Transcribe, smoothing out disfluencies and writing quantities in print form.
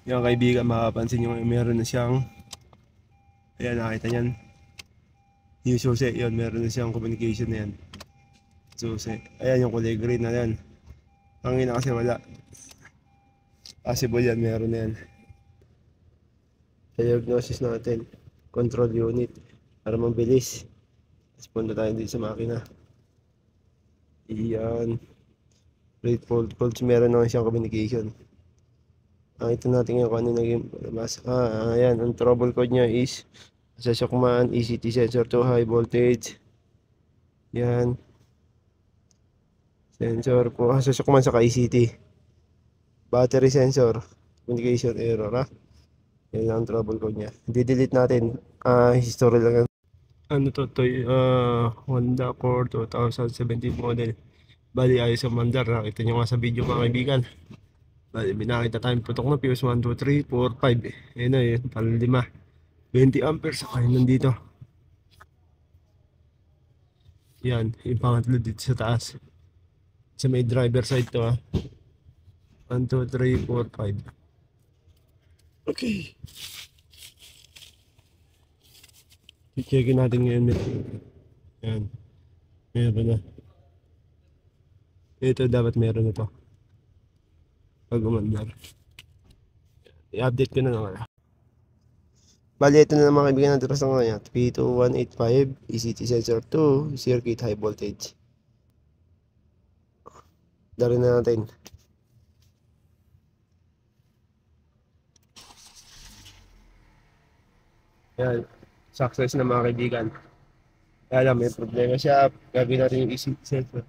Yung kaibigan, makapansin nyo meron na siyang, ayan, nakita nyan, yung susi, yun, meron na siyang communication na yan, susi, ayan yung kulay green na yan, ang ina kasi wala, possible yan, meron na yan. Diagnosis natin, control unit, para mabilis, tapos punta tayo dito sa makina, iyan, rate faults, meron na siyang communication. Ito natin yung kung ano naging mas, ayan, ang trouble code niya is sa Shockman, ECT sensor to high voltage. Yan. Sensor po, sa Shockman saka ECT. Battery sensor, communication error, yan ang trouble code niya. I-delete natin, history lang yan. Ano to, Honda Accord 2017 model. Bali, ayos ang mandar, nakita nyo nga sa video mga kaibigan. Bali, binakita tayong putok na fuse 1, 2, 3, 4, 5. Ayun na yun, pala 5. 20 amperes saka yun nandito. Yan, yung pangatlo dito sa taas. Sa may driver side to 1, 2, 3, 4, 5. Okay. I-checkin natin ngayon. Yan. Meron na. Ito dapat meron na to. Pag umandar. I-update ko na naman. Bali, ito na naman kaibigan natin sa ngayon. 32185 ECT sensor 2 circuit high voltage. Dari na natin. Yan. Success na mga kaibigan. Kaya lang, may problema siya. Gagawin natin yung ECT sensor.